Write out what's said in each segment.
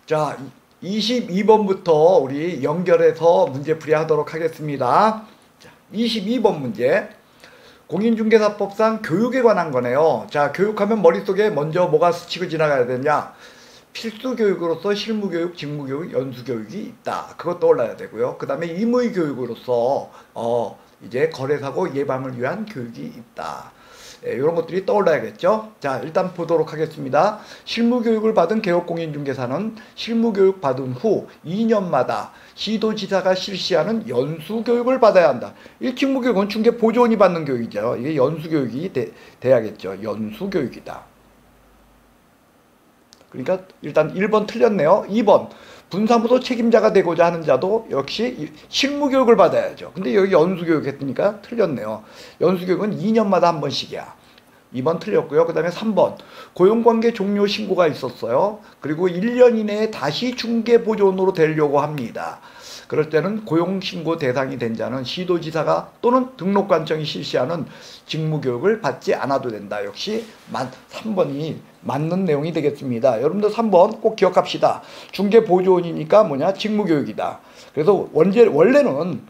자, 22번부터 우리 연결해서 문제풀이 하도록 하겠습니다. 자, 22번 문제. 공인중개사법상 교육에 관한 거네요. 자, 교육하면 머릿속에 먼저 뭐가 스치고 지나가야 되냐? 필수교육으로서 실무교육, 직무교육, 연수교육이 있다. 그것 떠올라야 되고요. 그 다음에 의무교육으로서 이제 거래사고 예방을 위한 교육이 있다. 이런 것들이 떠올라야겠죠. 자, 일단 보도록 하겠습니다. 실무교육을 받은 개업공인중개사는 실무교육 받은 후 2년마다 시도지사가 실시하는 연수교육을 받아야 한다. 이 직무교육은 중개보조원이 받는 교육이죠. 이게 연수교육이 돼야겠죠. 연수교육이다. 그러니까 일단 1번 틀렸네요. 2번 분사무소 책임자가 되고자 하는 자도 역시 실무교육을 받아야죠. 근데 여기 연수교육 했으니까 틀렸네요. 연수교육은 2년마다 한 번씩이야. 2번 틀렸고요. 그 다음에 3번 고용관계 종료 신고가 있었어요. 그리고 1년 이내에 다시 중개보조원으로 되려고 합니다. 그럴 때는 고용신고 대상이 된 자는 시도지사가 또는 등록관청이 실시하는 직무교육을 받지 않아도 된다. 역시 3번이 맞는 내용이 되겠습니다. 여러분들 3번 꼭 기억합시다. 중개보조원이니까 뭐냐? 직무교육이다. 그래서 원래는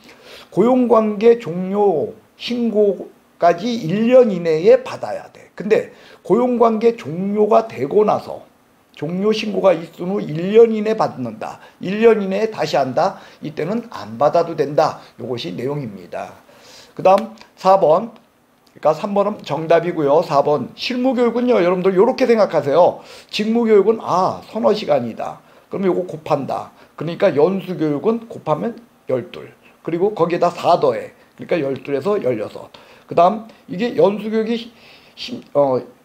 고용관계 종료 신고까지 1년 이내에 받아야 돼. 근데 고용관계 종료가 되고 나서 종료 신고가 있은 후 1년 이내 받는다. 1년 이내에 다시 한다. 이때는 안 받아도 된다. 이것이 내용입니다. 그 다음 4번. 그러니까 3번은 정답이고요. 4번 실무교육은요. 여러분들 이렇게 생각하세요. 직무교육은 서너 시간이다. 그럼 이거 곱한다. 그러니까 연수교육은 곱하면 12. 그리고 거기에다 4더해. 그러니까 12에서 16. 그 다음 이게 연수교육이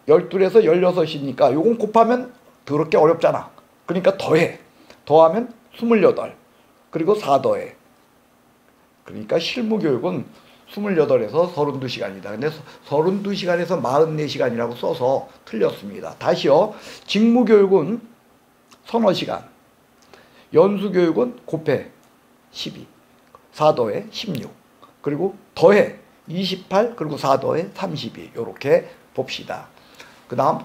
12에서 16이니까 요건 곱하면 더럽게 어렵잖아. 그러니까 더해. 더하면 28. 그리고 4더해. 그러니까 실무교육은 28에서 32시간이다. 근데 32시간에서 44시간이라고 써서 틀렸습니다. 다시요. 직무교육은 서너 시간. 연수교육은 곱해 12. 4더해 16. 그리고 더해 28. 그리고 4더해 32. 이렇게 봅시다. 그 다음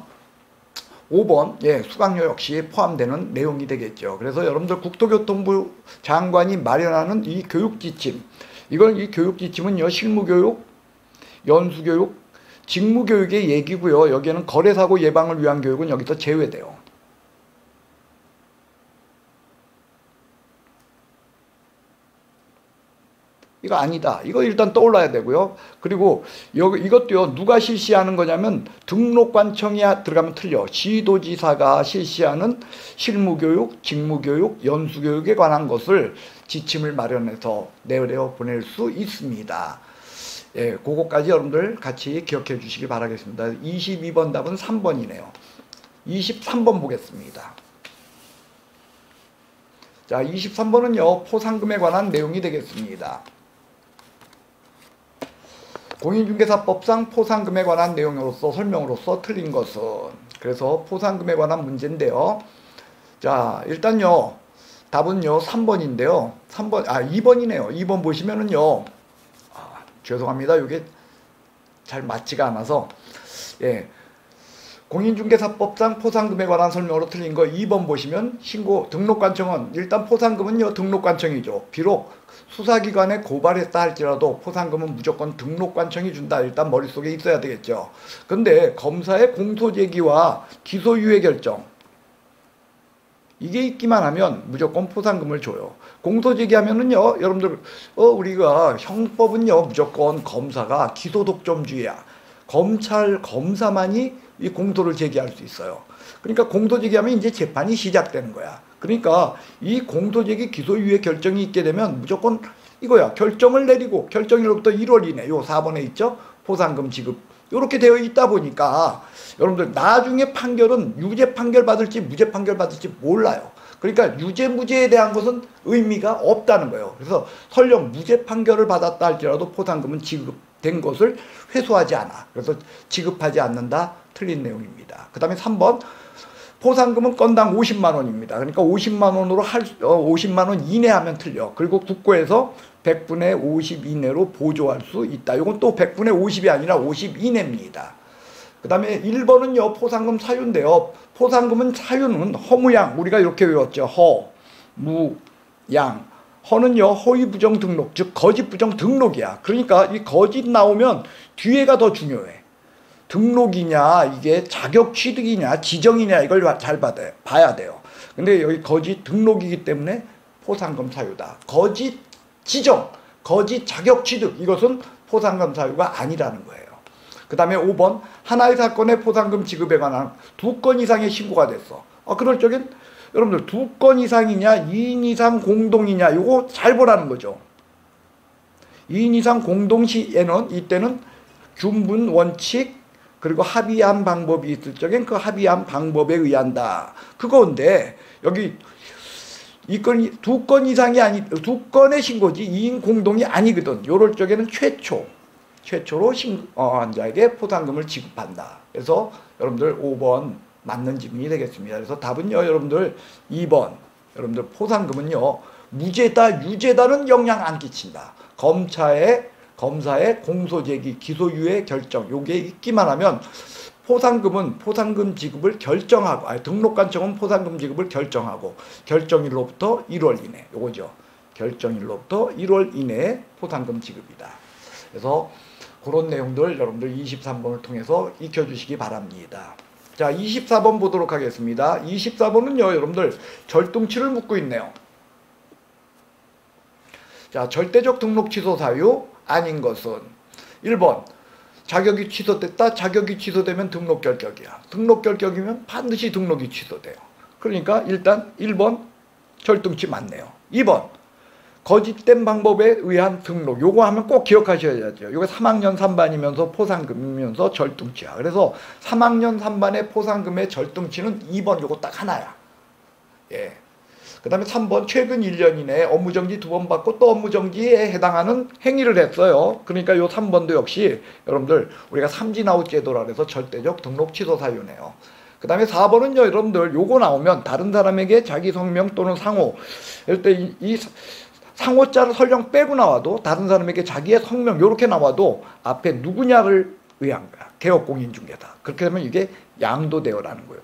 5번 수강료 역시 포함되는 내용이 되겠죠. 그래서 여러분들 국토교통부 장관이 마련하는 이 교육지침, 이 교육지침은요 실무교육, 연수교육, 직무교육의 얘기고요. 여기에는 거래사고 예방을 위한 교육은 여기서 제외돼요. 이거 아니다. 이거 일단 떠올라야 되고요. 그리고 이것도요. 누가 실시하는 거냐면 등록관청이 들어가면 틀려. 시도지사가 실시하는 실무교육, 직무교육, 연수교육에 관한 것을 지침을 마련해서 내려 보낼 수 있습니다. 그거까지 여러분들 같이 기억해 주시기 바라겠습니다. 22번 답은 3번이네요. 23번 보겠습니다. 자, 23번은요. 포상금에 관한 내용이 되겠습니다. 공인중개사법상 포상금에 관한 내용으로서 설명으로서 틀린 것은, 그래서 포상금에 관한 문제인데요. 자, 일단요 답은요 3번인데요 2번이네요 2번 보시면은요 죄송합니다. 이게 잘 맞지가 않아서 공인중개사법상 포상금에 관한 설명으로 틀린 거 2번 보시면 신고 등록관청은 일단 포상금은요 등록관청이죠. 비록 수사기관에 고발했다 할지라도 포상금은 무조건 등록관청이 준다. 일단 머릿속에 있어야 되겠죠. 근데 검사의 공소제기와 기소유예 결정 이게 있기만 하면 무조건 포상금을 줘요. 공소제기하면은요 여러분들 우리가 형법은요 무조건 검사가 기소독점주의야. 검사만이 이 공소를 제기할 수 있어요. 그러니까 공소제기하면 이제 재판이 시작되는 거야. 그러니까 이 공소제기 기소유예 결정이 있게 되면 무조건 이거야. 결정을 내리고 결정일로부터 1월 이내 요 4번에 있죠. 포상금 지급 이렇게 되어 있다 보니까 여러분들 나중에 판결은 유죄 판결 받을지 무죄 판결 받을지 몰라요. 그러니까 유죄 무죄에 대한 것은 의미가 없다는 거예요. 그래서 설령 무죄 판결을 받았다 할지라도 포상금은 지급된 것을 회수하지 않아. 그래서 지급하지 않는다. 틀린 내용입니다. 그 다음에 3번 포상금은 건당 50만 원입니다. 그러니까 50만 원으로 50만 원 이내 하면 틀려. 그리고 국고에서 100분의 50 이내로 보조할 수 있다. 이건 또 100분의 50이 아니라 50 이내입니다. 그 다음에 1번은요 포상금 사유인데요. 포상금은 사유는 허무양, 우리가 이렇게 외웠죠. 허, 무, 양. 허는요, 허위 부정 등록, 즉 거짓 부정 등록이야. 그러니까 이 거짓 나오면 뒤에가 더 중요해. 등록이냐, 이게 자격 취득이냐, 지정이냐, 이걸 잘 봐야 돼요. 근데 여기 거짓 등록이기 때문에 포상금 사유다. 거짓 지정, 거짓 자격 취득, 이것은 포상금 사유가 아니라는 거예요. 그 다음에 5번, 하나의 사건의 포상금 지급에 관한 2건 이상의 신고가 됐어. 그럴 적엔 여러분들 2건 이상이냐, 2인 이상 공동이냐, 요거 잘 보라는 거죠. 2인 이상 공동 시에는 이때는 균분 원칙 그리고 합의한 방법이 있을 적엔 그 합의한 방법에 의한다. 그건데 여기 이 건이 2건 이상이 아니 2건의 신고지 2인 공동이 아니거든. 요럴 적에는 최초로 신고한자에게 포상금을 지급한다. 그래서 여러분들 5번 맞는 질문이 되겠습니다. 그래서 답은요, 여러분들 2번. 여러분들 포상금은요, 무죄다, 유죄다는 영향 안 끼친다. 검사의 공소제기, 기소유예 결정, 요게 있기만 하면 포상금은 포상금 지급을 결정하고, 등록관청은 포상금 지급을 결정하고, 결정일로부터 1월 이내, 요거죠. 결정일로부터 1월 이내에 포상금 지급이다. 그래서 그런 내용들 여러분들 23번을 통해서 익혀주시기 바랍니다. 자, 24번 보도록 하겠습니다. 24번은요, 여러분들 절등치를 묻고 있네요. 자, 절대적 등록 취소 사유 아닌 것은 1번 자격이 취소됐다. 자격이 취소되면 등록 결격이야. 등록 결격이면 반드시 등록이 취소돼요. 그러니까 일단 1번 절등치 맞네요. 2번 거짓된 방법에 의한 등록. 요거 하면 꼭 기억하셔야죠. 요거 3학년 3반이면서 포상금이면서 절등치야. 그래서 3학년 3반의 포상금의 절등치는 2번 요거 딱 하나야. 예. 그 다음에 3번 최근 1년 이내에 업무정지 2번 받고 또 업무정지에 해당하는 행위를 했어요. 그러니까 요 3번도 역시 여러분들 우리가 삼진아웃 제도라 해서 절대적 등록 취소 사유네요. 그 다음에 4번은요, 여러분들 요거 나오면 다른 사람에게 자기 성명 또는 상호, 이럴 때 이 상호자를 설령 빼고 나와도 다른 사람에게 자기의 성명 요렇게 나와도 앞에 누구냐를 의한 거야. 개업공인중개사. 그렇게 되면 이게 양도대여라는 거예요.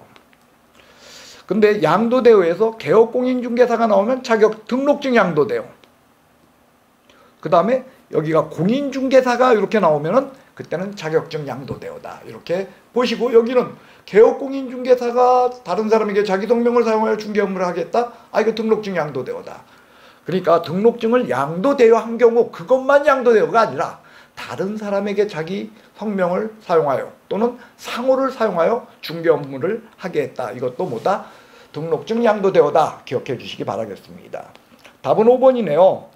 근데 양도대여에서 개업공인중개사가 나오면 자격 등록증 양도대여. 그 다음에 여기가 공인중개사가 이렇게 나오면은 그때는 자격증 양도대여다. 이렇게 보시고, 여기는 개업공인중개사가 다른 사람에게 자기 성명을 사용하여 중개 업무를 하겠다. 이거 등록증 양도대여다. 그러니까 등록증을 양도대여한 경우 그것만 양도대여가 아니라 다른 사람에게 자기 성명을 사용하여 또는 상호를 사용하여 중개 업무를 하게 했다. 이것도 뭐다? 등록증 양도대여다. 기억해 주시기 바라겠습니다. 답은 5번이네요.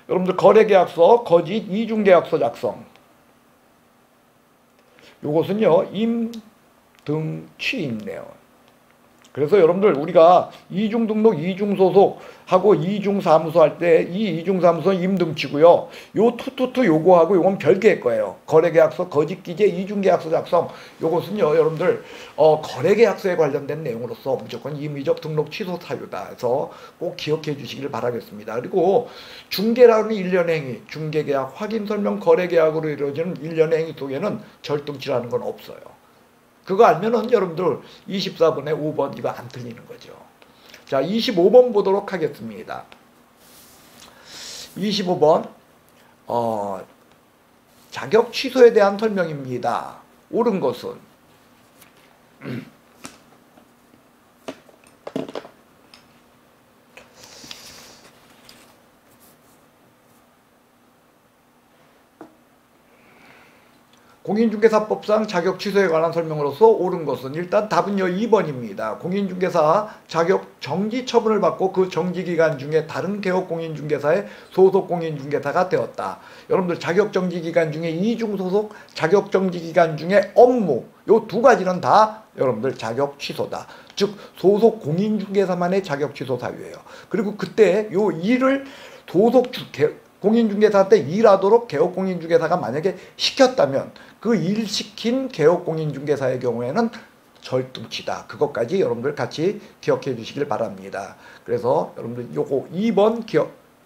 여러분들 거래계약서, 거짓 이중계약서 작성. 요것은요, 임등취인네요. 그래서 여러분들 우리가 이중등록, 이중소속하고 이중사무소 할 때 이 이중사무소는 임등치고요. 요 투투투 요거하고 요건 별개일 거예요. 거래계약서, 거짓기재, 이중계약서 작성. 요것은요, 여러분들 거래계약서에 관련된 내용으로서 무조건 임의적 등록 취소 사유다. 해서 꼭 기억해 주시기를 바라겠습니다. 그리고 중개라는 일련의 행위, 중개계약, 확인설명, 거래계약으로 이루어지는 일련의 행위 속에는 절등치라는 건 없어요. 그거 알면은 여러분들 24번에 5번 이거 안 틀리는 거죠. 자, 25번 보도록 하겠습니다. 25번 자격 취소에 대한 설명입니다. 옳은 것은 공인중개사법상 자격 취소에 관한 설명으로서 옳은 것은 일단 답은요 2번입니다. 공인중개사 자격 정지 처분을 받고 그 정지기간 중에 다른 개업공인중개사의 소속공인중개사가 되었다. 여러분들 자격정지기간 중에 이중소속, 자격정지기간 중에 업무 요 두 가지는 다 여러분들 자격 취소다. 즉 소속 공인중개사만의 자격 취소 사유예요. 그리고 그때 요 일을 소속 공인중개사한테 일하도록 개업공인중개사가 만약에 시켰다면 그 일 시킨 개업공인중개사의 경우에는 절등치다. 그것까지 여러분들 같이 기억해 주시길 바랍니다. 그래서 여러분들 요거 2번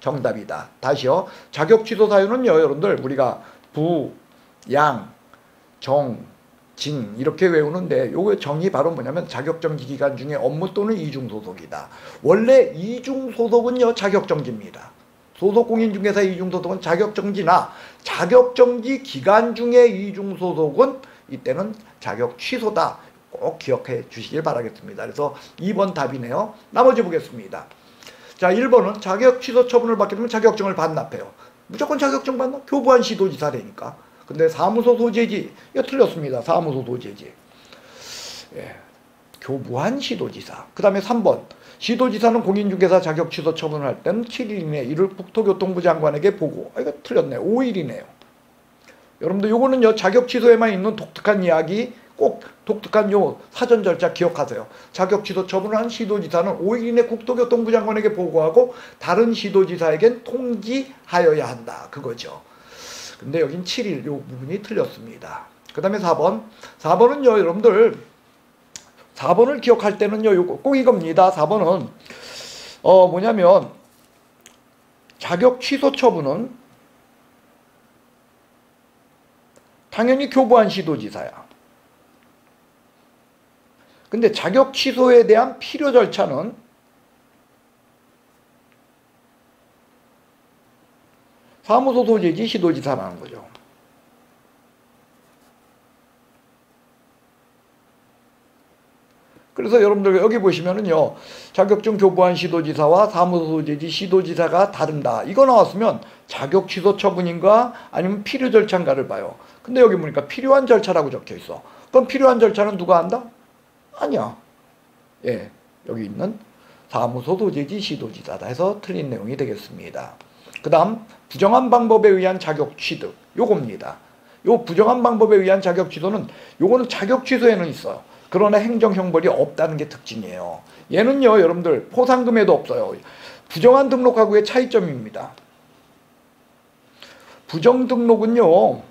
정답이다. 다시요. 자격 취소 사유는요, 여러분들 우리가 부, 양, 정, 징 이렇게 외우는데 요거 정의 바로 뭐냐면 자격정지 기간 중에 업무 또는 이중소속이다. 원래 이중소속은요 자격정지입니다. 소속공인중개사 이중소속은 자격정지나 자격정지 기간 중에 이중소속은 이때는 자격 취소다. 꼭 기억해 주시길 바라겠습니다. 그래서 2번 답이네요. 나머지 보겠습니다. 자, 1번은 자격 취소 처분을 받게 되면 자격증을 반납해요. 무조건 자격증 반납? 교부한 시도지사라니까. 근데 사무소 소재지, 이거 틀렸습니다. 사무소 소재지. 예, 교부한 시도지사. 그 다음에 3번. 시도지사는 공인중개사 자격 취소 처분을 할 때는 7일 이내 이를 국토교통부 장관에게 보고. 이거 틀렸네. 5일이네요. 여러분들 요거는요 자격 취소에만 있는 독특한 이야기, 꼭 독특한 요 사전 절차 기억하세요. 자격 취소 처분을 한 시도지사는 5일 이내 국토교통부 장관에게 보고하고 다른 시도지사에겐 통지하여야 한다. 그거죠. 근데 여긴 7일 요 부분이 틀렸습니다. 그 다음에 4번. 4번은요 여러분들 4번을 기억할 때는요 요거 꼭 이겁니다. 4번은 뭐냐면 자격 취소 처분은 당연히 교부한 시도지사야. 근데 자격 취소에 대한 필요 절차는 사무소 소재지 시도지사라는 거죠. 그래서 여러분들 여기 보시면은요 자격증 교부한 시도지사와 사무소 소재지 시도지사가 다른다. 이거 나왔으면 자격 취소 처분인가 아니면 필요 절차인가를 봐요. 근데 여기 보니까 필요한 절차라고 적혀 있어. 그럼 필요한 절차는 누가 한다? 아니야. 예, 여기 있는 사무소 소재지 시도지사다 해서 틀린 내용이 되겠습니다. 그 다음 부정한 방법에 의한 자격 취득 요겁니다. 요 부정한 방법에 의한 자격 취소는 요거는 자격 취소에는 있어요. 그러나 행정형벌이 없다는 게 특징이에요. 얘는요 여러분들 포상금에도 없어요. 부정한 등록하고의 차이점입니다. 부정 등록은요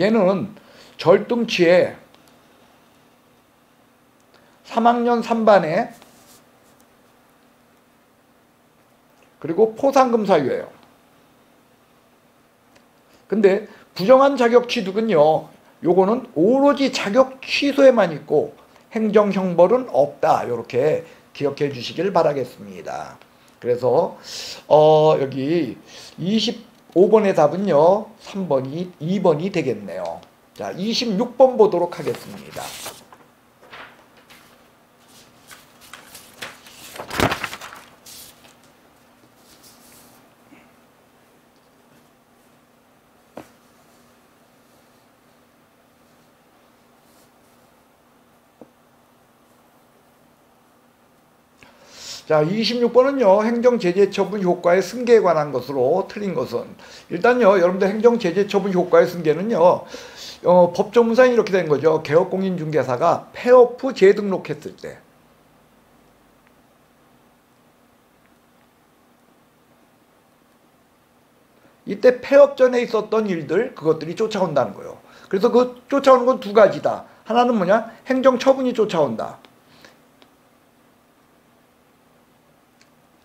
얘는 절등치에 3학년 3반에 그리고 포상금 사유예요. 근데 부정한 자격 취득은요 요거는 오로지 자격 취소에만 있고 행정형벌은 없다. 이렇게 기억해 주시길 바라겠습니다. 그래서 여기 25번의 답은요 2번이 되겠네요. 자, 26번 보도록 하겠습니다. 자, 26번은요 행정제재처분 효과의 승계에 관한 것으로 틀린 것은 일단요 여러분들 행정제재처분 효과의 승계는요 법조문상이 이렇게 된 거죠. 개업공인중개사가 폐업 후 재등록했을 때 이때 폐업 전에 있었던 일들 그것들이 쫓아온다는 거예요. 그래서 그 쫓아오는 건 두 가지다. 하나는 뭐냐? 행정처분이 쫓아온다.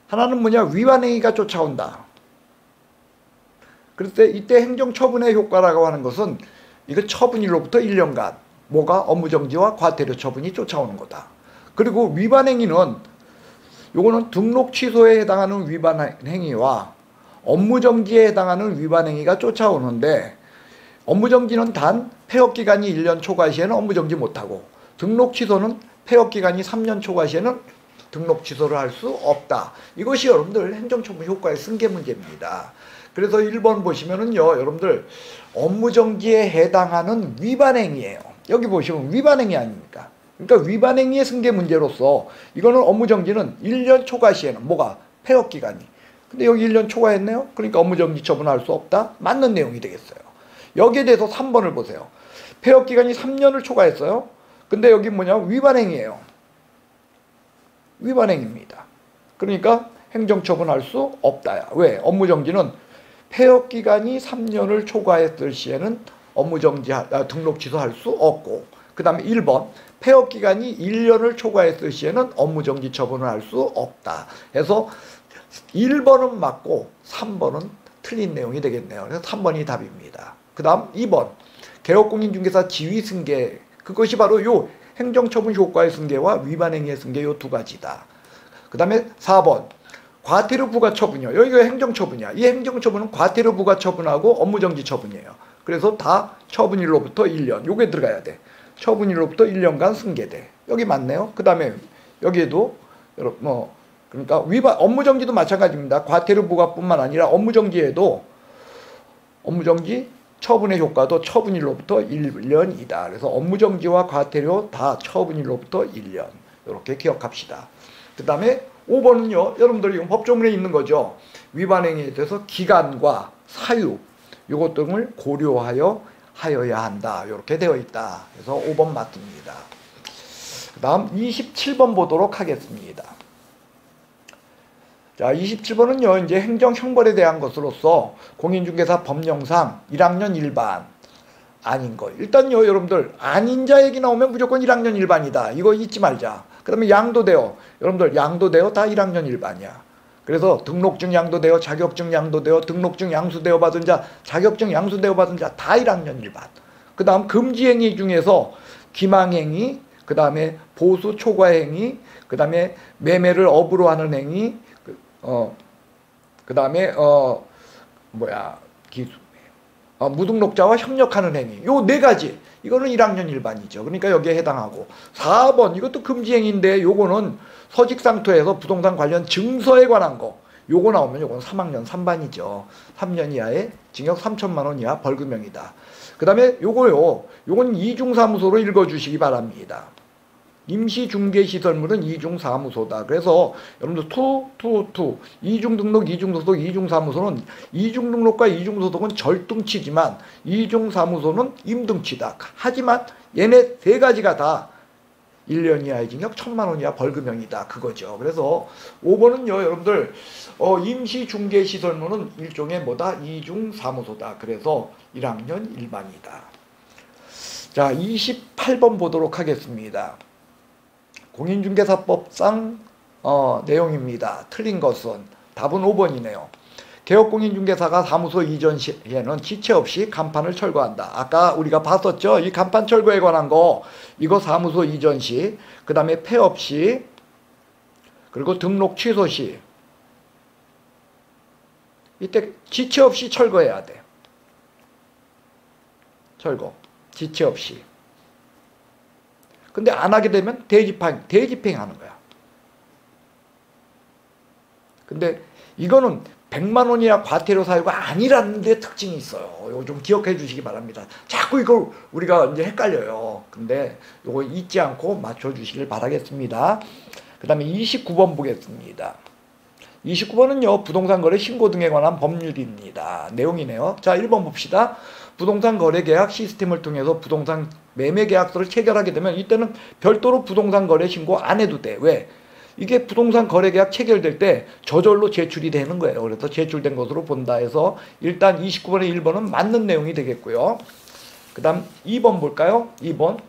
하나는 뭐냐? 위반행위가 쫓아온다. 그래서 이때 행정처분의 효과라고 하는 것은 이거 처분일로부터 1년간 뭐가 업무정지와 과태료 처분이 쫓아오는 거다. 그리고 위반행위는 요거는 등록 취소에 해당하는 위반행위와 업무정지에 해당하는 위반행위가 쫓아오는데 업무정지는 단 폐업기간이 1년 초과 시에는 업무정지 못하고 등록 취소는 폐업기간이 3년 초과 시에는 등록 취소를 할 수 없다. 이것이 여러분들 행정처분 효과의 승계 문제입니다. 그래서 1번 보시면은요 여러분들 업무정지에 해당하는 위반행위예요. 여기 보시면 위반행위 아닙니까? 그러니까 위반행위의 승계 문제로서 이거는 업무정지는 1년 초과 시에는 뭐가? 폐업기간이. 근데 여기 1년 초과했네요. 그러니까 업무정지 처분할 수 없다. 맞는 내용이 되겠어요. 여기에 대해서 3번을 보세요. 폐업기간이 3년을 초과했어요. 근데 여기 뭐냐? 위반행위예요. 위반행위입니다. 그러니까 행정처분할 수 없다야. 왜? 업무정지는 폐업기간이 3년을 초과했을 시에는 등록 취소할 수 없고 그 다음에 1번 폐업기간이 1년을 초과했을 시에는 업무정지 처분을 할 수 없다. 해서 1번은 맞고 3번은 틀린 내용이 되겠네요. 그래서 3번이 답입니다. 그 다음 2번 개업공인중개사 지위승계 그것이 바로 요 행정처분 효과의 승계와 위반행위의 승계 요 두 가지다. 그 다음에 4번 과태료 부과 처분이요. 여기가 행정처분이야. 이 행정처분은 과태료 부과 처분하고 업무정지 처분이에요. 그래서 다 처분일로부터 1년 요게 들어가야 돼. 처분일로부터 1년간 승계돼. 여기 맞네요. 그 다음에 여기에도 그러니까 위반 업무정지도 마찬가지입니다. 과태료 부과뿐만 아니라 업무정지에도 업무정지 처분의 효과도 처분일로부터 1년이다. 그래서 업무정지와 과태료 다 처분일로부터 1년. 이렇게 기억합시다. 그 다음에 5번은요. 여러분들이 지금 법조문에 있는 거죠. 위반행위에 대해서 기간과 사유 요것 등을 고려하여야 한다. 이렇게 되어 있다. 그래서 5번 맞습니다. 그 다음 27번 보도록 하겠습니다. 자, 27번은요, 이제 행정형벌에 대한 것으로서 공인중개사 법령상 1학년 일반 아닌 거. 일단요, 여러분들, 아닌 자 얘기 나오면 무조건 1학년 일반이다. 이거 잊지 말자. 그 다음에 양도대여. 여러분들, 양도대여 다 1학년 일반이야. 그래서 등록증 양도대여, 자격증 양도대여, 등록증 양수대여 받은 자, 자격증 양수대여 받은 자 다 1학년 일반. 그 다음 금지행위 중에서 기망행위, 그 다음에 보수 초과행위, 그 다음에 매매를 업으로 하는 행위, 그 다음에 무등록자와 협력하는 행위. 요 네 가지. 이거는 1학년 일반이죠. 그러니까 여기에 해당하고. 4번 이것도 금지행위인데 요거는 서직상토에서 부동산 관련 증서에 관한 거. 요거 나오면 요건 3학년 3반이죠. 3년 이하의 징역 3천만 원 이하 벌금형이다. 그 다음에 요건 이중사무소로 읽어주시기 바랍니다. 임시중개시설물은 이중사무소다. 그래서 여러분들 이중등록, 이중소속, 이중사무소는 이중등록과 이중소속은 절등치지만 이중사무소는 임등치다. 하지만 얘네 세 가지가 다 1년 이하의 징역 1천만 원 이하 벌금형이다. 그거죠. 그래서 5번은요. 여러분들 임시중개시설물은 일종의 이중사무소다. 그래서 1학년 일반이다. 자, 28번 보도록 하겠습니다. 공인중개사법상 내용입니다. 틀린 것은 답은 5번이네요. 개업공인중개사가 사무소 이전 시에는 지체 없이 간판을 철거한다. 아까 우리가 봤었죠? 이 간판 철거에 관한 거 이거 사무소 이전 시, 그 다음에 폐업 시, 그리고 등록 취소 시 이때 지체 없이 철거해야 돼. 철거. 지체 없이. 근데 안 하게 되면 대집행하는 거야. 근데 이거는 100만 원이나 과태료 사유가 아니라는 데 특징이 있어요. 이거 좀 기억해 주시기 바랍니다. 자꾸 이걸 우리가 이제 헷갈려요. 근데 이거 잊지 않고 맞춰 주시길 바라겠습니다. 그 다음에 29번 보겠습니다. 29번은요. 부동산 거래 신고 등에 관한 법률입니다. 내용이네요. 자, 1번 봅시다. 부동산 거래 계약 시스템을 통해서 부동산 매매 계약서를 체결하게 되면 이때는 별도로 부동산 거래 신고 안 해도 돼. 왜? 이게 부동산 거래 계약 체결될 때 저절로 제출이 되는 거예요. 그래서 제출된 것으로 본다 해서 일단 29번의 1번은 맞는 내용이 되겠고요. 그 다음 2번 볼까요? 2번.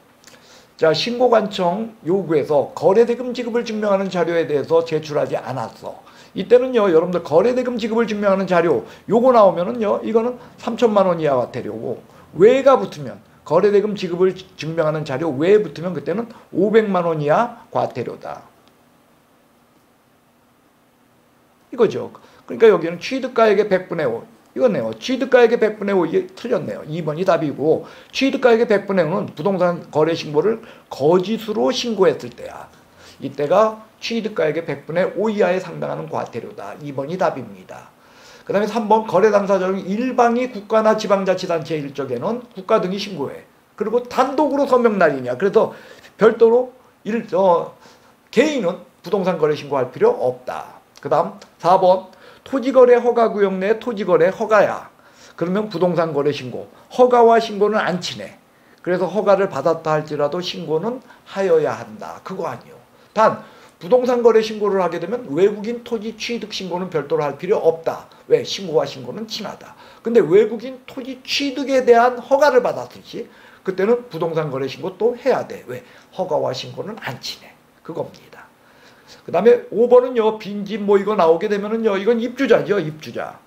자, 신고관청 요구에서 거래대금 지급을 증명하는 자료에 대해서 제출하지 않았어. 이때는요, 여러분들 거래대금 지급을 증명하는 자료 요거 나오면은요, 이거는 3천만 원 이하 과태료고, 외가 붙으면 거래대금 지급을 증명하는 자료 외에 붙으면 그때는 500만 원 이하 과태료다. 이거죠. 그러니까 여기는 취득가액의 100분의 5. 이거네요. 취득가액의 100분의 5. 이게 틀렸네요. 2번이 답이고, 취득가액의 100분의 5는 부동산 거래 신고를 거짓으로 신고했을 때야. 이때가 취득가액의 100분의 5 이하에 상당하는 과태료다. 2번이 답입니다. 그 다음에 3번 거래 당사자 중 일방이 국가나 지방자치단체일 적에는 국가 등이 신고해. 그리고 단독으로 서명 날이냐. 그래서 별도로 개인은 부동산 거래 신고할 필요 없다. 그 다음 4번 토지거래 허가구역 내 토지거래 허가야. 그러면 부동산 거래 신고. 허가와 신고는 안 치네. 그래서 허가를 받았다 할지라도 신고는 하여야 한다. 그거 아니요. 단 부동산 거래 신고를 하게 되면 외국인 토지 취득 신고는 별도로 할 필요 없다. 왜? 신고와 신고는 친하다. 근데 외국인 토지 취득에 대한 허가를 받았을 시 그때는 부동산 거래 신고 또 해야 돼. 왜? 허가와 신고는 안 친해. 그겁니다. 그 다음에 5번은요. 빈집 이거 나오게 되면은요. 이건 입주자죠. 입주자.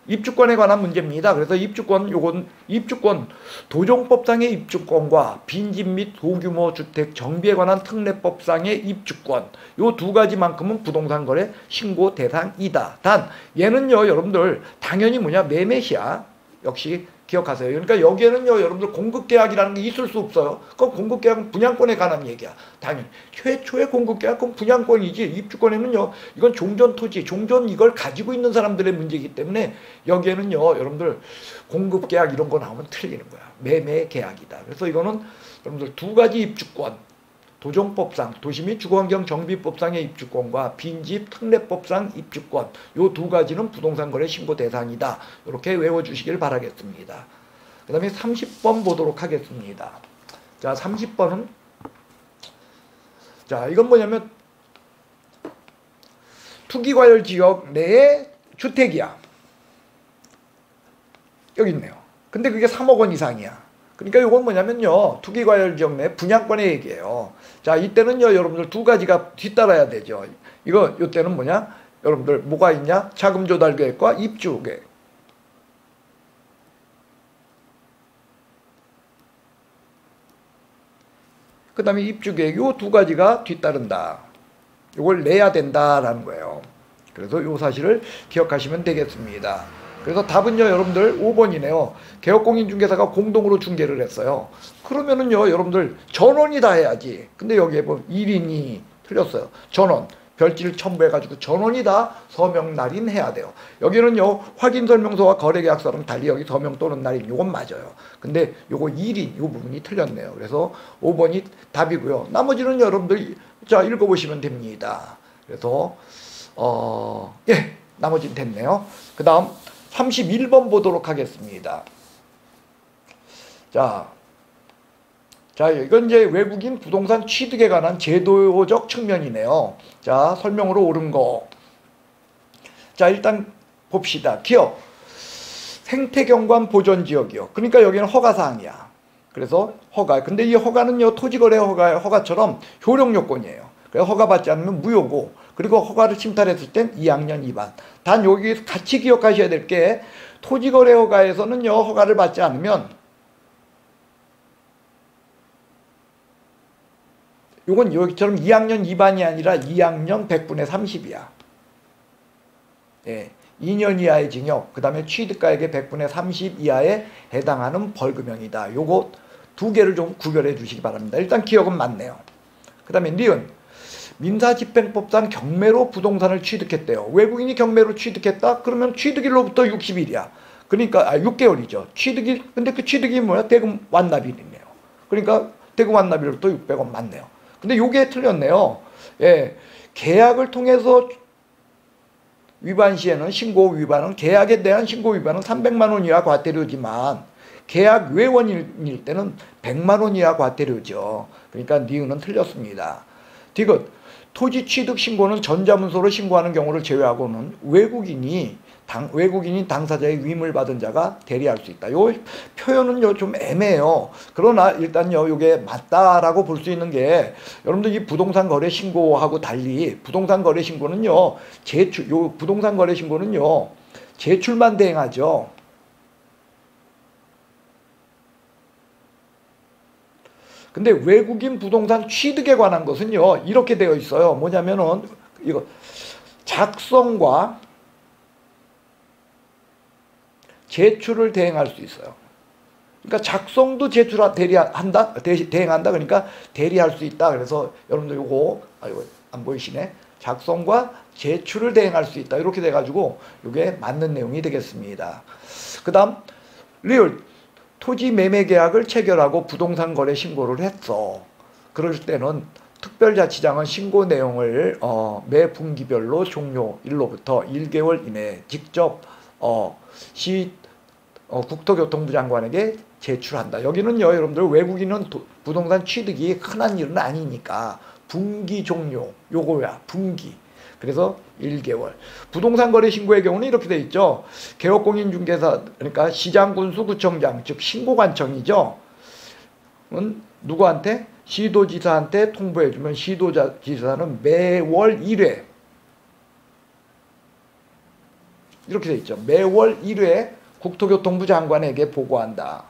입주권에 관한 문제입니다. 그래서 입주권, 요건 입주권, 도정법상의 입주권과 빈집 및 소규모 주택 정비에 관한 특례법상의 입주권, 요 두 가지만큼은 부동산 거래 신고 대상이다. 단 얘는요, 여러분들 당연히 뭐냐, 매매시야. 역시 기억하세요. 그러니까 여기에는요, 여러분들 공급계약이라는 게 있을 수 없어요. 그건 공급계약은 분양권에 관한 얘기야. 당연히. 최초의 공급계약은 분양권이지, 입주권에는요, 이건 종전토지, 종전 이걸 가지고 있는 사람들의 문제이기 때문에 여기에는요, 여러분들 공급계약 이런 거 나오면 틀리는 거야. 매매계약이다. 그래서 이거는 여러분들 두 가지 입주권, 도정법상, 도시및 주거환경 정비법상의 입주권과 빈집 특례법상 입주권, 요 두 가지는 부동산 거래 신고 대상이다. 이렇게 외워주시길 바라겠습니다. 그 다음에 30번 보도록 하겠습니다. 자, 30번은 자, 이건 뭐냐면 투기과열 지역 내의 주택이야. 여기 있네요. 근데 그게 3억 원 이상이야. 그러니까 이건 뭐냐면요, 투기과열 지역 내 분양권의 얘기예요. 자, 이때는요, 여러분들 두 가지가 뒤따라야 되죠. 이때는 뭐냐, 여러분들 뭐가 있냐, 자금 조달 계획과 입주 계획. 그 다음에 입주 계획, 요 두 가지가 뒤따른다. 이걸 내야 된다라는 거예요. 그래서 요 사실을 기억하시면 되겠습니다. 그래서 답은요, 여러분들 5번이네요. 개업공인중개사가 공동으로 중개를 했어요. 그러면은요, 여러분들 전원이 다 해야지. 근데 여기에 보면 1인이 틀렸어요. 전원. 별지를 첨부해가지고 전원이 다 서명 날인 해야 돼요. 여기는요, 확인설명서와 거래계약서랑 달리 여기 서명 또는 날인 요건 맞아요. 근데 요거 1인 요 부분이 틀렸네요. 그래서 5번이 답이고요. 나머지는 여러분들 자 읽어보시면 됩니다. 그래서 예, 나머지는 됐네요. 그 다음 31번 보도록 하겠습니다. 자, 이건 이제 외국인 부동산 취득에 관한 제도적 측면이네요. 자, 설명으로 옳은 거. 자, 일단 봅시다. 기업, 생태경관 보전지역이요. 그러니까 여기는 허가사항이야. 그래서 허가. 근데 이 허가는요, 토지거래 허가처럼 효력요건이에요. 그래서 허가받지 않으면 무효고, 그리고 허가를 침탈했을 땐 2학년 2반. 단 여기 같이 기억하셔야 될 게, 토지거래 허가에서는요, 허가를 받지 않으면 요건 여기처럼 2학년 2반이 아니라 2학년 100분의 30이야. 예, 2년 이하의 징역, 그 다음에 취득가액의 100분의 30 이하에 해당하는 벌금형이다. 요거 두 개를 좀 구별해 주시기 바랍니다. 일단 기억은 맞네요. 그 다음에 니은, 민사집행법상 경매로 부동산을 취득했대요. 외국인이 경매로 취득했다? 그러면 취득일로부터 60일이야. 그러니까 6개월이죠. 취득일, 근데 그 취득이 뭐야? 대금 완납일이네요. 그러니까 대금 완납일로부터 600원 맞네요. 근데 요게 틀렸네요. 예, 계약을 통해서 위반 시에는 신고 위반은, 계약에 대한 신고 위반은 300만 원 이하 과태료지만 계약 외원일 때는 100만 원 이하 과태료죠. 그러니까 니은은 틀렸습니다. 디귿, 토지 취득 신고는 전자문서로 신고하는 경우를 제외하고는 외국인이 당사자의 위임을 받은 자가 대리할 수 있다. 요 표현은요 좀 애매해요. 그러나 일단요 요게 맞다라고 볼 수 있는 게, 여러분들 이 부동산 거래 신고하고 달리 부동산 거래 신고는요 부동산 거래 신고는요 제출만 대행하죠. 근데 외국인 부동산 취득에 관한 것은요 이렇게 되어 있어요. 뭐냐면은 이거 작성과 제출을 대행할 수 있어요. 그러니까 작성도 대행한다. 그러니까 대리할 수 있다. 그래서 여러분들 요거 안 보이시네. 작성과 제출을 대행할 수 있다. 이렇게 돼가지고 이게 맞는 내용이 되겠습니다. 그 다음 리얼, 토지 매매 계약을 체결하고 부동산 거래 신고를 했어. 그럴 때는 특별자치장은 신고 내용을 매 분기별로 종료일로부터 1개월 이내에 직접 국토교통부 장관에게 제출한다. 여기는요 여러분들 외국인은 부동산 취득이 흔한 일은 아니니까 분기 종료 요거야. 분기. 그래서 1개월. 부동산 거래 신고의 경우는 이렇게 돼 있죠. 개업공인중개사, 그러니까 시장군수 구청장, 즉 신고관청이죠. 누구한테? 시도지사한테 통보해주면 시도지사는 매월 1회 이렇게 돼 있죠. 매월 1회 국토교통부 장관에게 보고한다.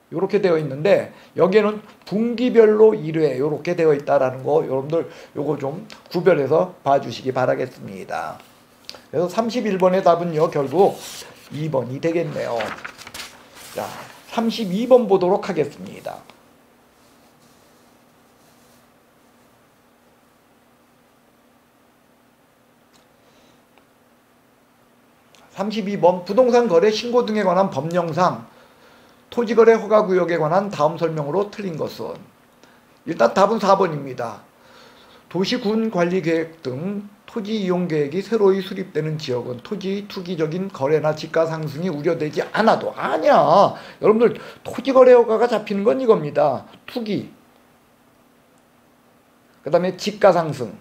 이렇게 되어 있는데 여기에는 분기별로 1회 이렇게 되어 있다라는 거 여러분들 요거 좀 구별해서 봐주시기 바라겠습니다. 그래서 31번의 답은요 결국 2번이 되겠네요. 자, 32번 보도록 하겠습니다. 32번 부동산 거래 신고 등에 관한 법령상 토지거래 허가구역에 관한 다음 설명으로 틀린 것은 일단 답은 4번입니다. 도시군관리계획 등 토지 이용 계획이 새로이 수립되는 지역은 토지 투기적인 거래나 지가 상승이 우려되지 않아도 아니야. 여러분들 토지거래 허가가 잡히는 건 이겁니다. 투기 그 다음에 지가 상승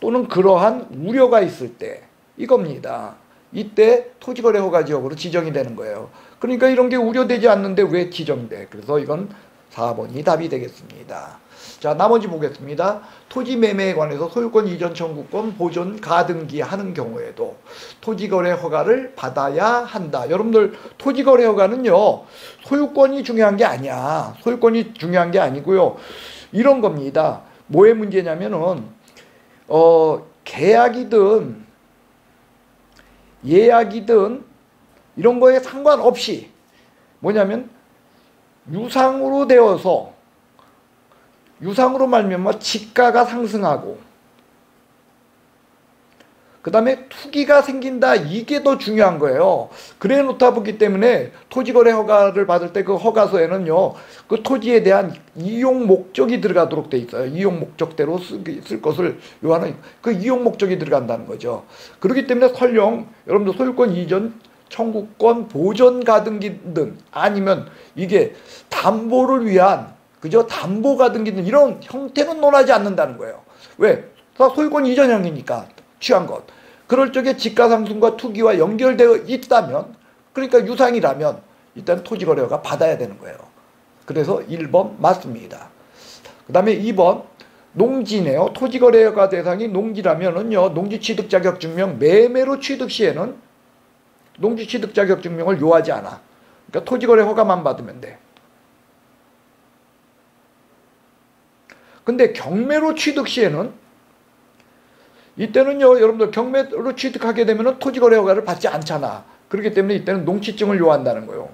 또는 그러한 우려가 있을 때 이겁니다. 이때 토지거래 허가 지역으로 지정이 되는 거예요. 그러니까 이런 게 우려되지 않는데 왜 지정돼? 그래서 이건 4번이 답이 되겠습니다. 자, 나머지 보겠습니다. 토지 매매에 관해서 소유권 이전 청구권 보존 가등기 하는 경우에도 토지거래 허가를 받아야 한다. 여러분들 토지거래 허가는요 소유권이 중요한 게 아니야. 소유권이 중요한 게 아니고요. 이런 겁니다. 뭐의 문제냐면은 계약이든 예약이든 이런 거에 상관없이 뭐냐면 유상으로 되어서 유상으로 말미암아 지가가 상승하고 그 다음에 투기가 생긴다. 이게 더 중요한 거예요. 그래 놓다 보기 때문에 토지거래 허가를 받을 때 그 허가서에는요 그 토지에 대한 이용 목적이 들어가도록 돼 있어요. 이용 목적대로 쓸 것을 요하는 그 이용 목적이 들어간다는 거죠. 그렇기 때문에 설령 여러분들 소유권 이전 청구권 보존 가등기든 아니면 이게 담보를 위한 그죠 담보 가등기든 이런 형태는 논하지 않는다는 거예요. 왜? 다 소유권 이전형이니까 취한 것. 그럴 적에 지가상승과 투기와 연결되어 있다면 그러니까 유상이라면 일단 토지거래허가 받아야 되는 거예요. 그래서 1번 맞습니다. 그 다음에 2번 농지네요. 토지거래허가 대상이 농지라면은요 농지취득자격증명 매매로 취득 시에는 농지취득자격증명을 요하지 않아. 그러니까 토지거래 허가만 받으면 돼. 근데 경매로 취득 시에는 이때는요 여러분들 경매로 취득하게 되면 토지거래 허가를 받지 않잖아. 그렇기 때문에 이때는 농취증을 요한다는 거예요.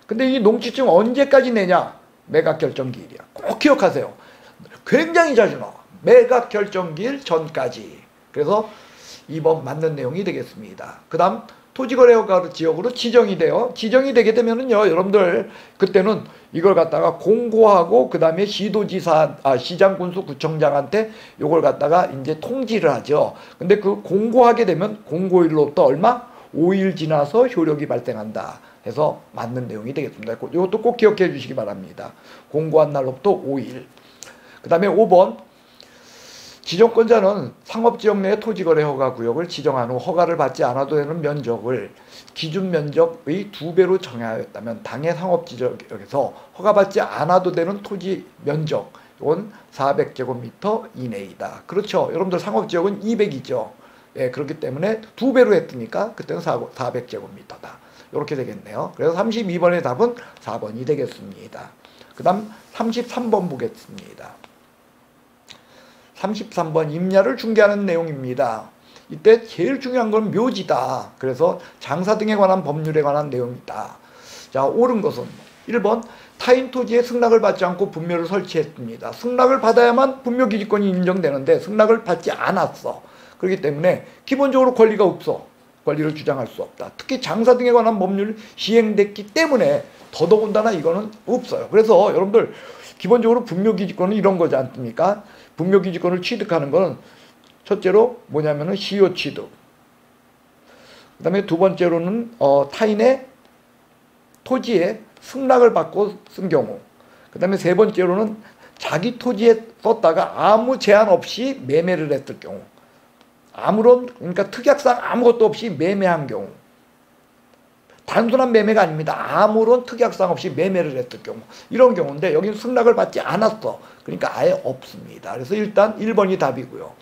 근데 이 농취증 언제까지 내냐? 매각결정기일이야. 꼭 기억하세요. 굉장히 자주 나와. 매각결정기일 전까지. 그래서 2번 맞는 내용이 되겠습니다. 그 다음 토지거래 허가 지역으로 지정이 돼요. 지정이 되게 되면은요 여러분들 그때는 이걸 갖다가 공고하고 그 다음에 시도지사 시장 군수 구청장한테 요걸 갖다가 이제 통지를 하죠. 근데 그 공고하게 되면 공고일로부터 얼마? 5일 지나서 효력이 발생한다 해서 맞는 내용이 되겠습니다. 이것도 꼭 기억해 주시기 바랍니다. 공고한 날로부터 5일. 그 다음에 5번 지정권자는 상업지역 내 토지거래 허가 구역을 지정한 후 허가를 받지 않아도 되는 면적을 기준 면적의 2배로 정하였다면 당해 상업지역에서 허가받지 않아도 되는 토지 면적 이건 400제곱미터 이내이다. 그렇죠. 여러분들 상업지역은 200이죠. 예, 그렇기 때문에 2배로 했으니까 그때는 400제곱미터다. 이렇게 되겠네요. 그래서 32번의 답은 4번이 되겠습니다. 그 다음 33번 보겠습니다. 33번 임야를 중개하는 내용입니다. 이때 제일 중요한 건 묘지다. 그래서 장사 등에 관한 법률에 관한 내용이다. 자, 옳은 것은 1번 타인 토지에 승낙을 받지 않고 분묘를 설치했습니다. 승낙을 받아야만 분묘기지권이 인정되는데 승낙을 받지 않았어. 그렇기 때문에 기본적으로 권리가 없어. 권리를 주장할 수 없다. 특히 장사 등에 관한 법률이 시행됐기 때문에 더더군다나 이거는 없어요. 그래서 여러분들 기본적으로 분묘기지권은 이런 거지 않습니까? 분묘기지권을 취득하는 것은 첫째로 뭐냐면은 시효 취득. 그 다음에 두 번째로는 타인의 토지에 승낙을 받고 쓴 경우. 그 다음에 세 번째로는 자기 토지에 썼다가 아무 제한 없이 매매를 했을 경우. 그러니까 특약상 아무것도 없이 매매한 경우. 단순한 매매가 아닙니다. 아무런 특약사항 없이 매매를 했을 경우 이런 경우인데 여기는 승낙을 받지 않았어. 그러니까 아예 없습니다. 그래서 일단 1번이 답이고요.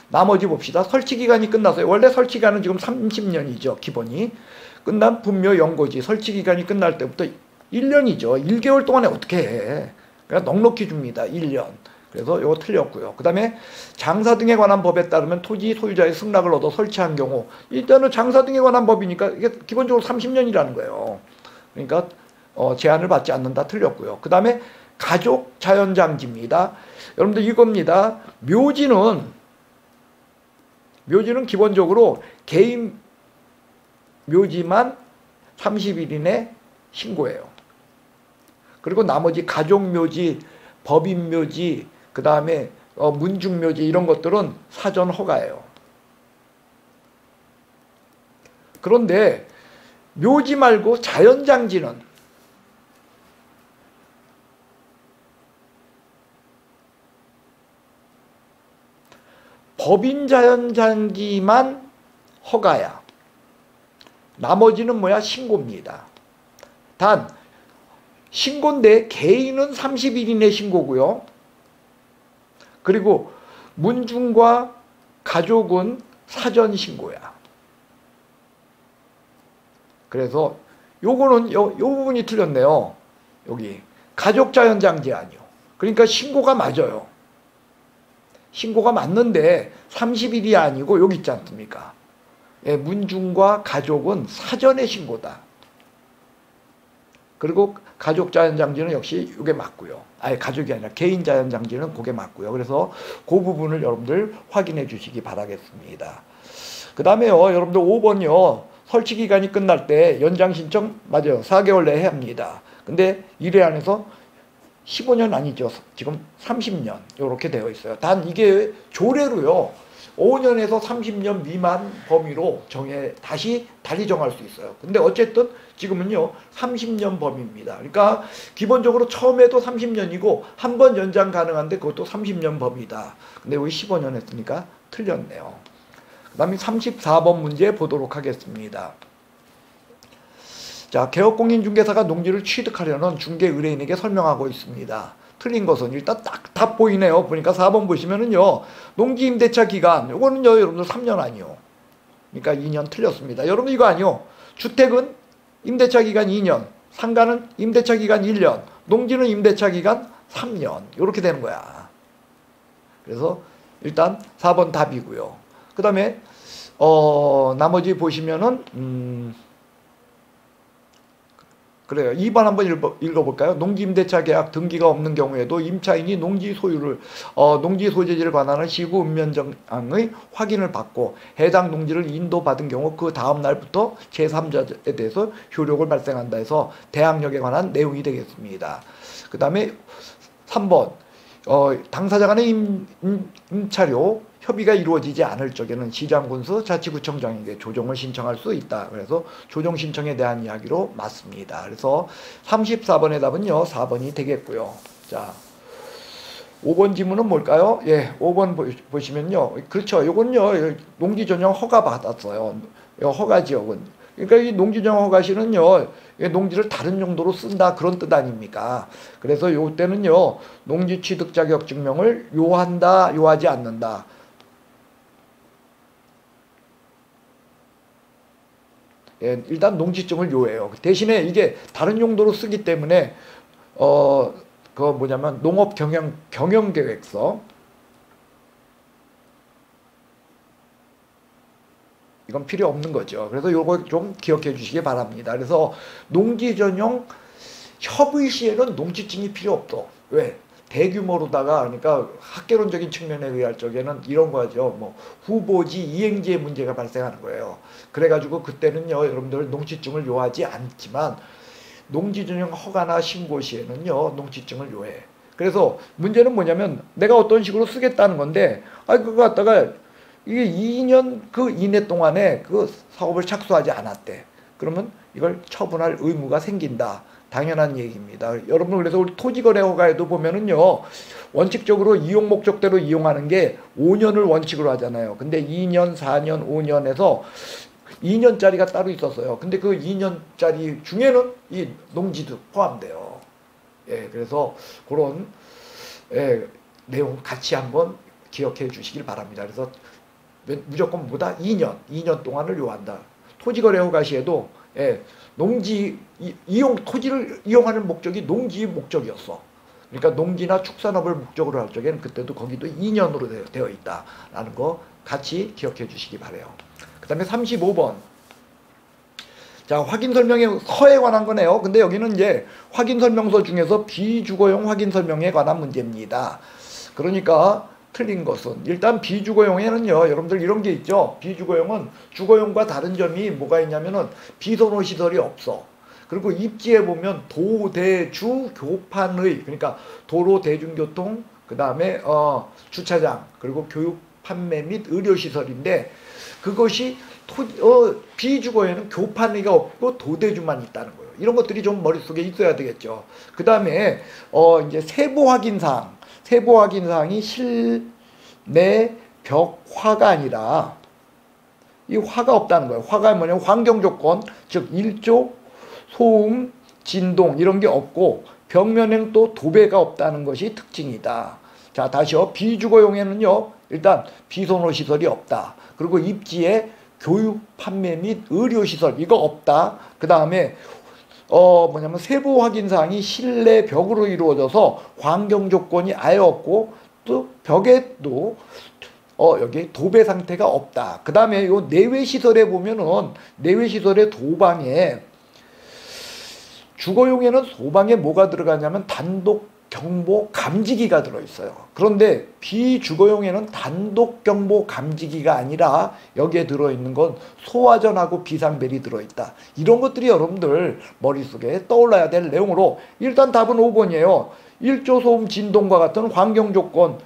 나머지 봅시다. 설치기간이 끝났어요. 원래 설치기간은 지금 30년이죠. 기본이. 끝난 분묘 연고지 설치기간이 끝날 때부터 1년이죠. 1개월 동안에 어떻게 해. 그러니까 넉넉히 줍니다. 1년. 그래서 이거 틀렸고요. 그 다음에 장사 등에 관한 법에 따르면 토지 소유자의 승낙을 얻어 설치한 경우 일단은 장사 등에 관한 법이니까 이게 기본적으로 30년이라는 거예요. 그러니까 제한을 받지 않는다 틀렸고요. 그 다음에 가족 자연장지입니다. 여러분들 이겁니다. 묘지는 기본적으로 개인 묘지만 30일 이내 신고해요. 그리고 나머지 가족묘지, 법인묘지, 그 다음에 문중묘지 이런 것들은 사전 허가예요. 그런데 묘지 말고 자연장지는 법인 자연장지만 허가야. 나머지는 뭐야? 신고입니다. 단 신고인데 개인은 30일 이내 신고고요. 그리고 문중과 가족은 사전 신고야. 그래서 요거는 요 부분이 틀렸네요. 여기 가족 자연장지 아니요. 그러니까 신고가 맞아요. 신고가 맞는데 30일이 아니고 여기 있지 않습니까? 예, 문중과 가족은 사전에 신고다. 그리고 가족 자연장지는 역시 이게 맞고요. 아예 가족이 아니라 개인 자연장지는 그게 맞고요. 그래서 그 부분을 여러분들 확인해 주시기 바라겠습니다. 그 다음에요. 여러분들 5번이요. 설치 기간이 끝날 때 연장 신청 맞아요. 4개월 내에 합니다. 근데 1회 안에서 15년 아니죠. 지금 30년 이렇게 되어 있어요. 단 이게 조례로요. 5년에서 30년 미만 범위로 다시 달리 정할 수 있어요. 근데 어쨌든 지금은요 30년 범위입니다. 그러니까 기본적으로 처음에도 30년이고 한 번 연장 가능한데 그것도 30년 범위다. 근데 여기 15년 했으니까 틀렸네요. 그 다음에 34번 문제 보도록 하겠습니다. 자, 개업공인중개사가 농지를 취득하려는 중개 의뢰인에게 설명하고 있습니다. 틀린 것은 일단 딱 답 보이네요. 보니까 4번 보시면은요. 농지 임대차 기간 요거는요. 여러분들 3년 아니요. 그러니까 2년 틀렸습니다. 여러분 이거 아니요. 주택은 임대차 기간 2년, 상가는 임대차 기간 1년, 농지는 임대차 기간 3년. 이렇게 되는 거야. 그래서 일단 4번 답이고요. 그 다음에 나머지 보시면은 그래요. 2번 한번 읽어볼까요? 농지임대차 계약 등기가 없는 경우에도 임차인이 농지 소재지를 관할하는 시구 읍면정의 확인을 받고 해당 농지를 인도받은 경우 그 다음 날부터 제3자에 대해서 효력을 발생한다 해서 대항력에 관한 내용이 되겠습니다. 그 다음에 3번 당사자 간의 임차료 협의가 이루어지지 않을 적에는 시장군수 자치구청장에게 조정을 신청할 수 있다. 그래서 조정 신청에 대한 이야기로 맞습니다. 그래서 34번의 답은요. 4번이 되겠고요. 자, 5번 지문은 뭘까요? 예, 5번 보시면요. 그렇죠. 요건요. 농지 전용 허가 받았어요. 허가 지역은. 그러니까 이 농지 전용 허가시는요. 농지를 다른 용도로 쓴다 그런 뜻 아닙니까? 그래서 요 때는요. 농지 취득 자격 증명을 요한다, 요하지 않는다. 예, 일단 농지증을 요해요. 대신에 이게 다른 용도로 쓰기 때문에 그거 뭐냐면 농업 경영 계획서 이건 필요 없는 거죠. 그래서 요거 좀 기억해 주시기 바랍니다. 그래서 농지 전용 협의 시에는 농지증이 필요 없어. 왜? 대규모로다가 그러니까 학계론적인 측면에 의할 적에는 이런 거죠. 뭐 후보지 이행지의 문제가 발생하는 거예요. 그래가지고 그때는요 여러분들 농지증을 요하지 않지만 농지 전용 허가나 신고 시에는요 농지증을 요해. 그래서 문제는 뭐냐면 내가 어떤 식으로 쓰겠다는 건데 그거 갖다가 이게 2년 그 이내 동안에 그 사업을 착수하지 않았대. 그러면 이걸 처분할 의무가 생긴다. 당연한 얘기입니다. 여러분 그래서 우리 토지거래 허가에도 보면은요 원칙적으로 이용 목적대로 이용하는 게 5년을 원칙으로 하잖아요. 근데 2년, 4년, 5년에서 2년짜리가 따로 있었어요. 근데 그 2년짜리 중에는 이 농지도 포함돼요. 예, 그래서 그런 예, 내용 같이 한번 기억해 주시길 바랍니다. 그래서 무조건 뭐다? 2년 동안을 요한다. 토지거래 허가 시에도 예, 농지 토지를 이용하는 목적이 농지의 목적이었어. 그러니까 농지나 축산업을 목적으로 할 적에는 그때도 거기도 2년으로 되어 있다라는 거 같이 기억해 주시기 바래요. 그 다음에 35번. 자, 확인설명의 서에 관한 거네요. 근데 여기는 이제 확인설명서 중에서 비주거용 확인설명에 관한 문제입니다. 그러니까 틀린 것은 일단 비주거용에는요, 여러분들 이런 게 있죠. 비주거용은 주거용과 다른 점이 뭐가 있냐면은 비선호시설이 없어. 그리고 입지에 보면 도대주 교판의, 그러니까 도로 대중교통, 그 다음에 주차장, 그리고 교육 판매 및 의료시설인데, 그것이 비주거에는 교판의가 없고 도대주만 있다는 거예요. 이런 것들이 좀 머릿속에 있어야 되겠죠. 그 다음에 이제 세부 확인사항이 실내 벽화가 아니라 이 화가 없다는 거예요. 화가 뭐냐면 환경조건, 즉 일조, 소음, 진동 이런 게 없고 벽면에는 또 도배가 없다는 것이 특징이다. 자, 다시요. 비주거용에는요, 일단 비선호시설이 없다. 그리고 입지에 교육, 판매 및 의료시설 이거 없다. 그 다음에 뭐냐면 세부 확인사항이 실내 벽으로 이루어져서 환경조건이 아예 없고 또 벽에도 여기 도배 상태가 없다. 그 다음에 요 내외시설에 보면은 내외시설의 도방에 주거용에는 소방에 뭐가 들어가냐면 단독 경보 감지기가 들어있어요. 그런데 비주거용에는 단독 경보 감지기가 아니라 여기에 들어있는 건 소화전하고 비상벨이 들어있다. 이런 것들이 여러분들 머릿속에 떠올라야 될 내용으로 일단 답은 5번이에요. 일조 소음 진동과 같은 환경조건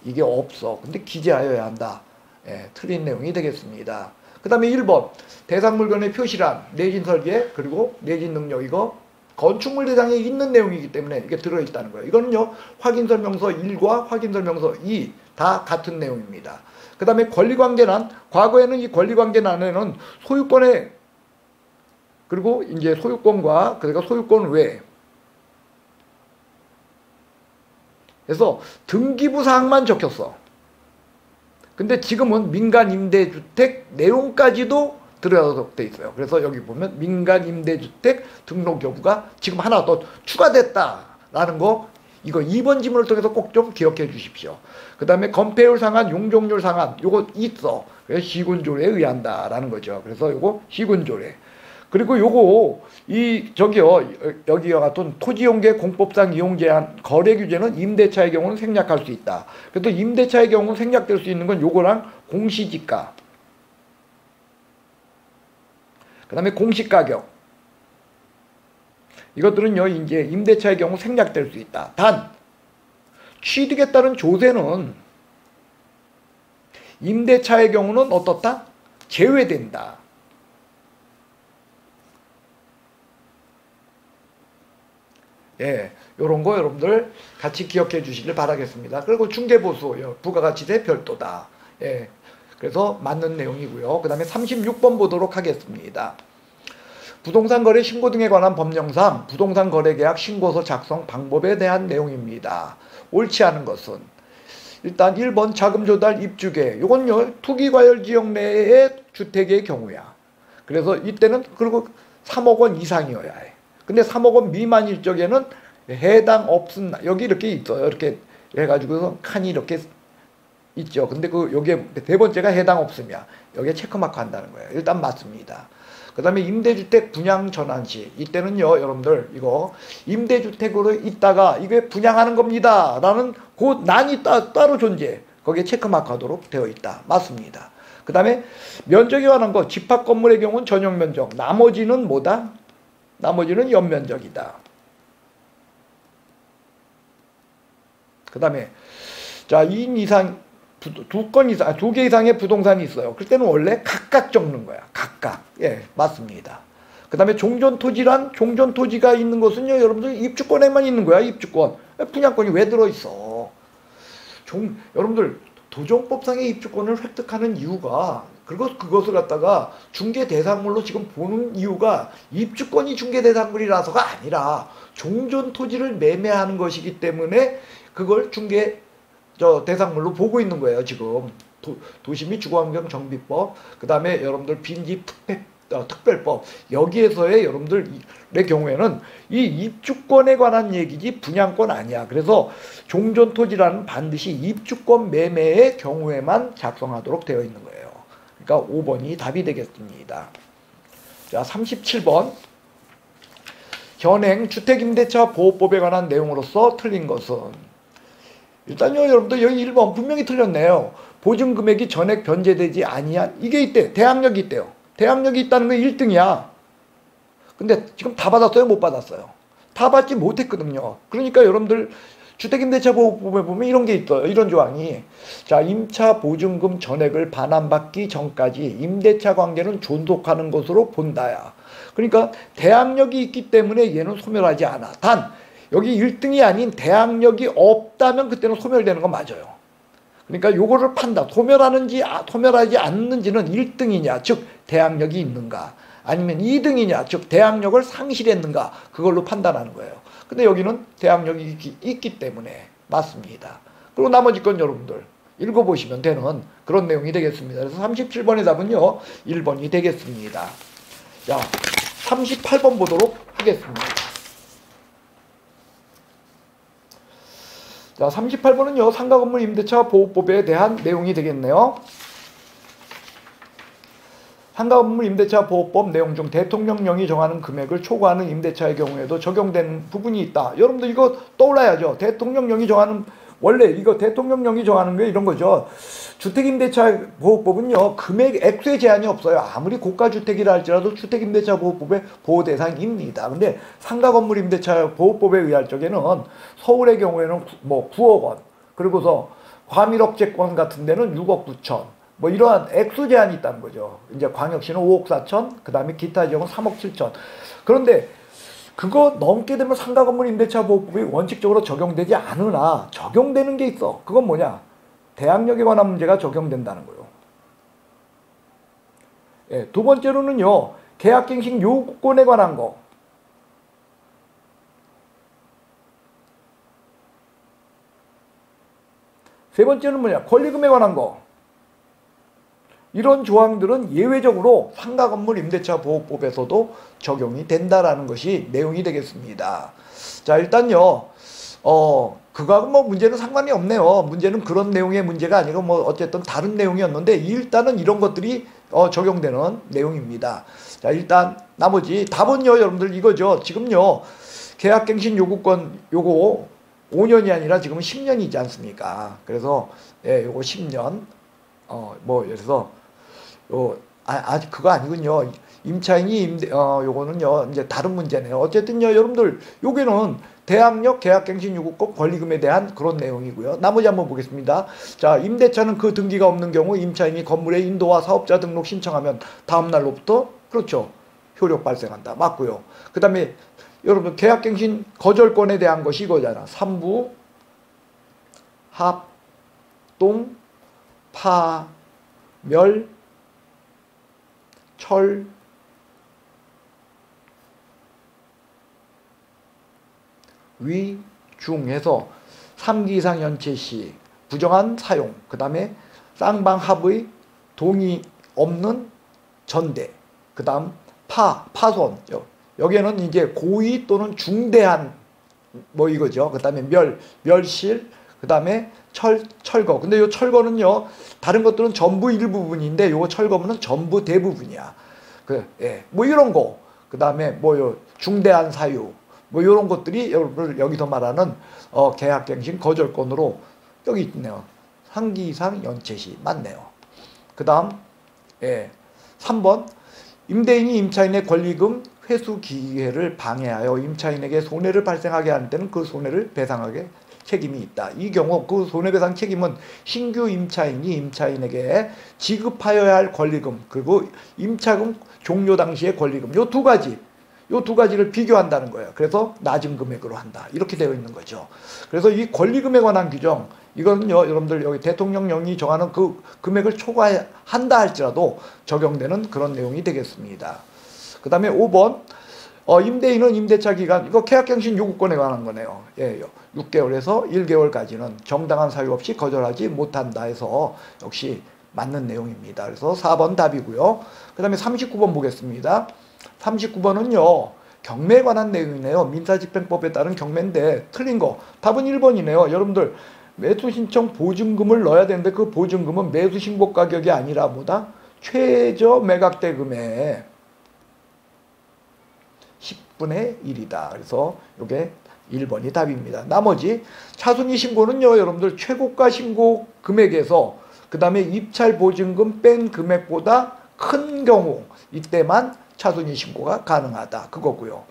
이게 없어. 근데 기재하여야 한다. 예, 틀린 내용이 되겠습니다. 그 다음에 1번 대상물건의 표시란 내진 설계 그리고 내진 능력 이거 건축물 대장에 있는 내용이기 때문에 이게 들어있다는 거예요. 이거는요, 확인설명서 1과 확인설명서 2 다 같은 내용입니다. 그 다음에 권리관계난, 과거에는 이 권리관계난에는 소유권에, 그리고 이제 소유권과, 그러니까 소유권 외, 그래서 등기부 사항만 적혔어. 근데 지금은 민간 임대주택 내용까지도 들어돼 있어요. 그래서 여기 보면 민간 임대주택 등록 여부가 지금 하나 더 추가됐다라는 거, 이거 2번 지문을 통해서 꼭 좀 기억해 주십시오. 그 다음에 건폐율 상한, 용적률 상한 요거 있어. 그래서 시군조례에 의한다라는 거죠. 그래서 요거 시군조례. 그리고 요거 여기와 같은 토지용계 공법상 이용제한 거래 규제는 임대차의 경우는 생략할 수 있다. 그래도 임대차의 경우는 생략될 수 있는 건 요거랑 공시지가, 그 다음에 공시가격, 이것들은요 이제 임대차의 경우 생략될 수 있다. 단 취득에 따른 조세는 임대차의 경우는 어떻다? 제외된다. 예, 요런 거 여러분들 같이 기억해 주시길 바라겠습니다. 그리고 중개보수, 부가가치세 별도다. 예, 그래서 맞는 내용이고요. 그 다음에 36번 보도록 하겠습니다. 부동산 거래 신고 등에 관한 법령상 부동산 거래 계약 신고서 작성 방법에 대한 내용입니다. 옳지 않은 것은 일단 1번 자금 조달 입주계, 요건요 투기과열 지역 내의 주택의 경우야. 그래서 이때는 그리고 3억 원 이상이어야 해. 근데 3억 원 미만일 적에는 해당 없음, 여기 이렇게 있어요. 이렇게 해가지고 칸이 이렇게 있죠. 근데 요게 네 번째가 해당 없음이야. 여기에 체크마크 한다는 거예요. 일단 맞습니다. 그 다음에 임대주택 분양 전환 시, 이때는요 여러분들 이거 임대주택으로 있다가 이게 분양하는 겁니다 라는 그 난이 따로 존재해. 거기에 체크마크 하도록 되어 있다. 맞습니다. 그 다음에 면적에 관한 거, 집합건물의 경우는 전용 면적, 나머지는 뭐다? 나머지는 연면적이다. 그 다음에 자 2인 이상, 두 개 이상의 부동산이 있어요. 그때는 원래 각각 적는 거야. 각각. 예, 맞습니다. 그 다음에 종전토지란, 종전토지가 있는 것은요 여러분들 입주권에만 있는 거야. 입주권. 분양권이 왜 들어있어? 여러분들 도정법상의 입주권을 획득하는 이유가, 그리고 그것을 갖다가 중개 대상물로 지금 보는 이유가 입주권이 중개 대상물이라서가 아니라 종전 토지를 매매하는 것이기 때문에 그걸 중개 대상물로 보고 있는 거예요. 지금 도시 및 주거환경정비법, 그 다음에 여러분들 빈집 특별법, 여기에서의 여러분들의 경우에는 이 입주권에 관한 얘기지 분양권 아니야. 그래서 종전토지라는 반드시 입주권 매매의 경우에만 작성하도록 되어 있는 거예요. 그러니까 5번이 답이 되겠습니다. 자, 37번. 현행 주택임대차 보호법에 관한 내용으로서 틀린 것은, 일단요 여러분들 여기 1번 분명히 틀렸네요. 보증금액이 전액 변제되지 아니한, 이게 있대. 대항력이 있대요. 대항력이 있다는 게 1등이야. 근데 지금 다 받았어요? 못 받았어요? 다 받지 못했거든요. 그러니까 여러분들 주택임대차 보호법에 보면 이런 게 있어요. 이런 조항이. 자, 임차 보증금 전액을 반환받기 전까지 임대차 관계는 존속하는 것으로 본다야. 그러니까 대항력이 있기 때문에 얘는 소멸하지 않아. 단 여기 1등이 아닌 대항력이 없다면 그때는 소멸되는 건 맞아요. 그러니까 요거를 판단, 소멸하지 않는지는 1등이냐, 즉 대항력이 있는가, 아니면 2등이냐, 즉 대항력을 상실했는가, 그걸로 판단하는 거예요. 근데 여기는 대항력이 있기 때문에 맞습니다. 그리고 나머지 건 여러분들 읽어보시면 되는 그런 내용이 되겠습니다. 그래서 37번의 답은요 1번이 되겠습니다. 자, 38번 보도록 하겠습니다. 자, 38번은요 상가건물 임대차 보호법에 대한 내용이 되겠네요. 상가건물 임대차 보호법 내용 중 대통령령이 정하는 금액을 초과하는 임대차의 경우에도 적용되는 부분이 있다. 여러분들 이거 떠올라야죠. 대통령령이 정하는, 원래 이거 대통령령이 정하는 게 이런 거죠. 주택임대차 보호법은요 금액 액수의 제한이 없어요. 아무리 고가주택이라 할지라도 주택임대차 보호법의 보호 대상입니다. 근데 상가건물 임대차 보호법에 의할 적에는 서울의 경우에는 뭐 9억 원, 그리고서 과밀업체권 같은 데는 6억 9천, 뭐 이러한 액수 제한이 있다는 거죠. 이제 광역시는 5억 4천, 그 다음에 기타 지역은 3억 7천. 그런데 그거 넘게 되면 상가건물 임대차 보호법이 원칙적으로 적용되지 않으나 적용되는 게 있어. 그건 뭐냐? 대항력에 관한 문제가 적용된다는 거예요. 예, 두 번째로는요, 계약갱신 요구권에 관한 거. 세 번째는 뭐냐? 권리금에 관한 거. 이런 조항들은 예외적으로 상가건물 임대차 보호법에서도 적용이 된다라는 것이 내용이 되겠습니다. 자, 일단요, 그거하고 뭐 문제는 상관이 없네요. 문제는 그런 내용의 문제가 아니고 뭐 어쨌든 다른 내용이었는데 일단은 이런 것들이 적용되는 내용입니다. 자, 일단 나머지 답은요, 여러분들 이거죠. 지금요, 계약갱신 요구권 요거 5년이 아니라 지금 10년이지 않습니까? 그래서 예, 요거 10년 뭐 그래서 아직 그거 아니군요. 임차인이 요거는요 이제 다른 문제네요. 어쨌든요 여러분들 요게는 대항력, 계약갱신 요구권, 권리금에 대한 그런 내용이고요. 나머지 한번 보겠습니다. 자, 임대차는 그 등기가 없는 경우 임차인이 건물의 인도와 사업자 등록 신청하면 다음 날로부터 그렇죠 효력 발생한다. 맞고요. 그 다음에 여러분 계약갱신 거절권에 대한 것이 이거잖아. 삼부, 합, 동, 파, 멸, 철, 위, 중 해서 3기 이상 연체 시 부정한 사용, 그 다음에 쌍방합의 동의 없는 전대, 그 다음 파손, 여기에는 이제 고의 또는 중대한 뭐 이거죠. 그 다음에 멸실, 그 다음에 철거. 근데 요 철거는요, 다른 것들은 전부 일부분인데 요거 철거는 전부 대부분이야. 예, 뭐 이런 거. 그 다음에 뭐 요 중대한 사유. 뭐 요런 것들이 여러분들 여기서 말하는 계약갱신 거절권으로 여기 있네요. 3기 이상 연체 시 맞네요. 그 다음 예, 3번 임대인이 임차인의 권리금 회수 기회를 방해하여 임차인에게 손해를 발생하게 하는 때는 그 손해를 배상하게 책임이 있다. 이 경우 그 손해배상 책임은 신규 임차인이 임차인에게 지급하여야 할 권리금 그리고 임차금 종료 당시의 권리금 요 두 가지를 비교한다는 거예요. 그래서 낮은 금액으로 한다. 이렇게 되어 있는 거죠. 그래서 이 권리금에 관한 규정 이거는요, 여러분들 여기 대통령령이 정하는 그 금액을 초과한다 할지라도 적용되는 그런 내용이 되겠습니다. 그 다음에 5번, 임대인은 임대차 기간, 이거 계약갱신 요구권에 관한 거네요. 예, 6개월에서 1개월까지는 정당한 사유 없이 거절하지 못한다 해서 역시 맞는 내용입니다. 그래서 4번 답이고요. 그 다음에 39번 보겠습니다. 39번은요, 경매에 관한 내용이네요. 민사집행법에 따른 경매인데 틀린 거. 답은 1번이네요. 여러분들 매수신청 보증금을 넣어야 되는데 그 보증금은 매수신고 가격이 아니라 뭐다? 최저 매각대금의 10분의 1이다. 그래서 이게 1번이 답입니다. 나머지 차순위 신고는요, 여러분들 최고가 신고 금액에서 그 다음에 입찰 보증금 뺀 금액보다 큰 경우 이때만 차순위 신고가 가능하다. 그거고요.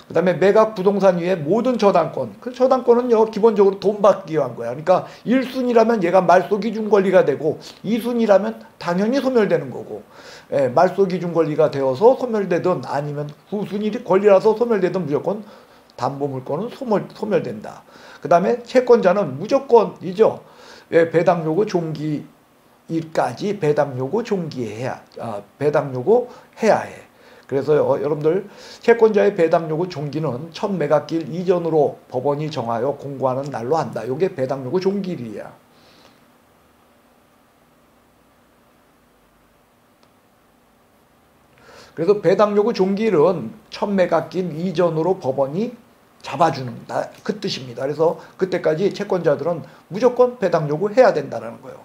그 다음에 매각 부동산 위에 모든 저당권. 그 저당권은요, 기본적으로 돈 받기 위한 거야. 그러니까 1순위라면 얘가 말소 기준 권리가 되고 2순위라면 당연히 소멸되는 거고, 예, 말소 기준 권리가 되어서 소멸되든 아니면 후순위 권리라서 소멸되든 무조건 담보 물건은 소멸된다. 그 다음에 채권자는 무조건이죠. 예, 배당 요구 종기일까지 배당 요구 종기해야, 배당 요구 해야 해. 그래서 여러분들 채권자의 배당 요구 종기는 첫 매각일 이전으로 법원이 정하여 공고하는 날로 한다. 이게 배당 요구 종기일이야. 그래서 배당 요구 종기일은 첫 매각일 이전으로 법원이 잡아주는다. 그 뜻입니다. 그래서 그때까지 채권자들은 무조건 배당 요구해야 된다는 거예요.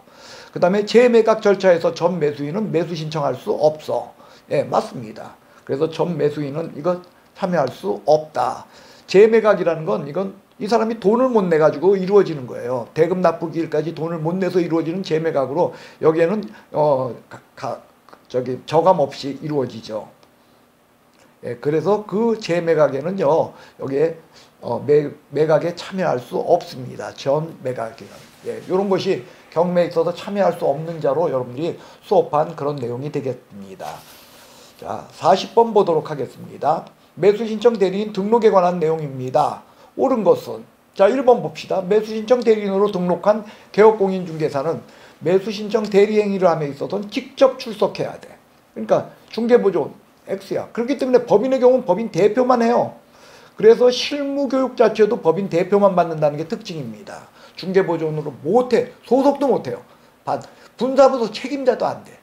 그 다음에 재매각 절차에서 전 매수인은 매수 신청할 수 없어. 예, 맞습니다. 그래서 전 매수인은 이거 참여할 수 없다. 재매각이라는 건 이건 이 사람이 돈을 못 내가지고 이루어지는 거예요. 대금 납부기일까지 돈을 못 내서 이루어지는 재매각으로 여기에는 저감 없이 이루어지죠. 예, 그래서 그 재매각에는요, 여기에 매각에 참여할 수 없습니다. 전 매각에는. 예, 이런 것이 경매에 있어서 참여할 수 없는 자로 여러분들이 수업한 그런 내용이 되겠습니다. 자, 40번 보도록 하겠습니다. 매수신청 대리인 등록에 관한 내용입니다. 옳은 것은, 자, 1번 봅시다. 매수신청 대리인으로 등록한 개업공인중개사는 매수신청 대리행위를 함에 있어서는 직접 출석해야 돼. 그러니까 중개보조원 X야. 그렇기 때문에 법인의 경우는 법인 대표만 해요. 그래서 실무교육 자체도 법인 대표만 받는다는 게 특징입니다. 중개보조원으로 못해. 소속도 못해요. 분사부서 책임자도 안 돼.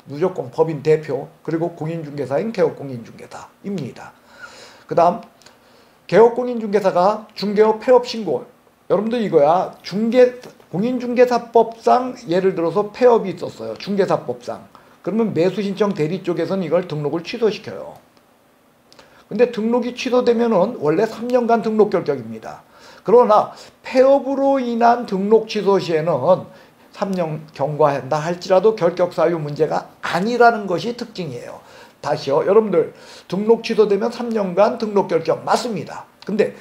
무조건 법인 대표, 그리고 공인중개사인 개업공인중개사입니다. 그 다음, 개업공인중개사가 중개업 폐업신고. 여러분들 이거야. 공인중개사법상 예를 들어서 폐업이 있었어요. 중개사법상. 그러면 매수신청 대리 쪽에서는 이걸 등록을 취소시켜요. 근데 등록이 취소되면은 원래 3년간 등록 결격입니다. 그러나 폐업으로 인한 등록 취소 시에는 3년 경과한다 할지라도 결격 사유 문제가 아니라는 것이 특징이에요. 다시요. 여러분들 등록 취소되면 3년간 등록 결격 맞습니다. 근데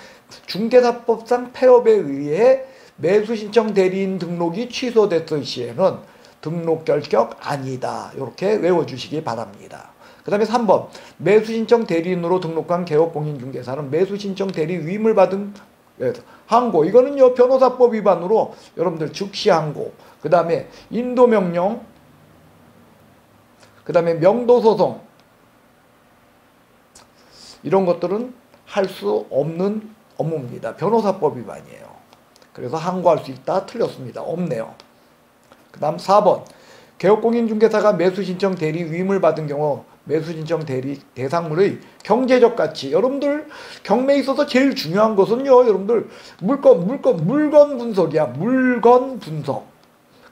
중개사법상 폐업에 의해 매수신청 대리인 등록이 취소됐을 시에는 등록 결격 아니다. 이렇게 외워주시기 바랍니다. 그 다음에 3번 매수신청 대리인으로 등록한 개업공인중개사는 매수신청 대리 위임을 받은 항고, 이거는요 변호사법 위반으로 여러분들 즉시 항고, 그 다음에 인도명령, 그 다음에 명도소송, 이런 것들은 할 수 없는 업무입니다. 변호사법 위반이에요. 그래서 항고할 수 있다. 틀렸습니다. 없네요. 그 다음 4번 개업공인중개사가 매수신청 대리 위임을 받은 경우 매수신청 대리 대상물의 경제적 가치. 여러분들 경매에 있어서 제일 중요한 것은요, 여러분들 물건 분석이야. 물건 분석.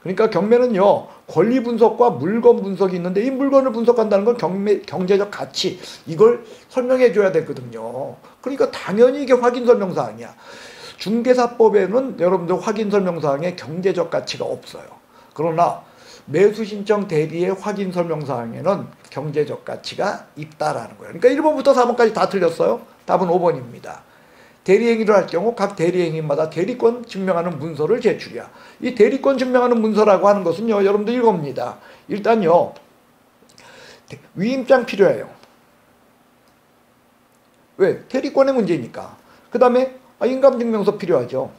그러니까 경매는요 권리 분석과 물건 분석이 있는데, 이 물건을 분석한다는 건 경제적 가치, 이걸 설명해 줘야 되거든요. 그러니까 당연히 이게 확인 설명사항이야. 중개사법에는 여러분들 확인 설명사항에 경제적 가치가 없어요. 그러나 매수신청 대리의 확인 설명사항에는 경제적 가치가 있다라는 거예요. 그러니까 1번부터 4번까지 다 틀렸어요. 답은 5번입니다. 대리행위를 할 경우 각 대리행위마다 대리권 증명하는 문서를 제출이야. 이 대리권 증명하는 문서라고 하는 것은요, 여러분들 이겁니다. 일단요, 위임장 필요해요. 왜? 대리권의 문제니까. 그 다음에 인감증명서 필요하죠.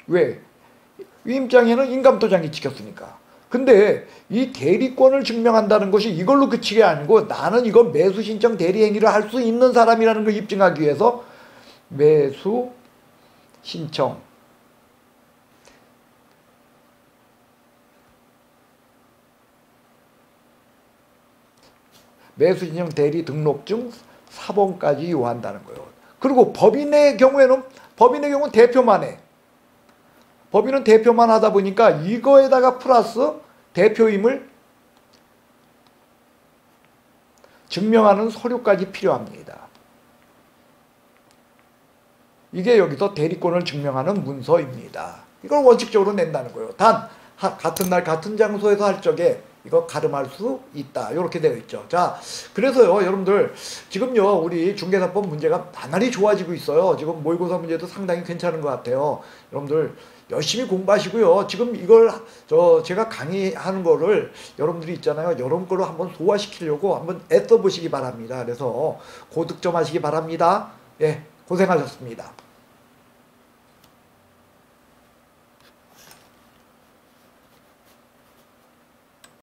왜? 위임장에는 인감도장이 찍혔으니까. 근데 이 대리권을 증명한다는 것이 이걸로 그치게 아니고 나는 이거 매수 신청 대리 행위를 할 수 있는 사람이라는 걸 입증하기 위해서 매수 신청 매수신청 대리 등록증 사본까지 요한다는 거예요. 그리고 법인의 경우는 대표만 해. 법인은 대표만 하다 보니까 이거에다가 플러스 대표임을 증명하는 서류까지 필요합니다. 이게 여기서 대리권을 증명하는 문서입니다. 이걸 원칙적으로 낸다는 거예요. 단 같은 날 같은 장소에서 할 적에 이거 가름할 수 있다. 이렇게 되어 있죠. 자, 그래서요, 여러분들 지금요 우리 중개사법 문제가 나날이 좋아지고 있어요. 지금 모의고사 문제도 상당히 괜찮은 것 같아요. 여러분들 열심히 공부하시고요. 지금 이걸 제가 강의하는 거를 여러분들이 있잖아요. 여러분 거로 한번 소화시키려고 한번 애써 보시기 바랍니다. 그래서 고득점 하시기 바랍니다. 예, 고생하셨습니다.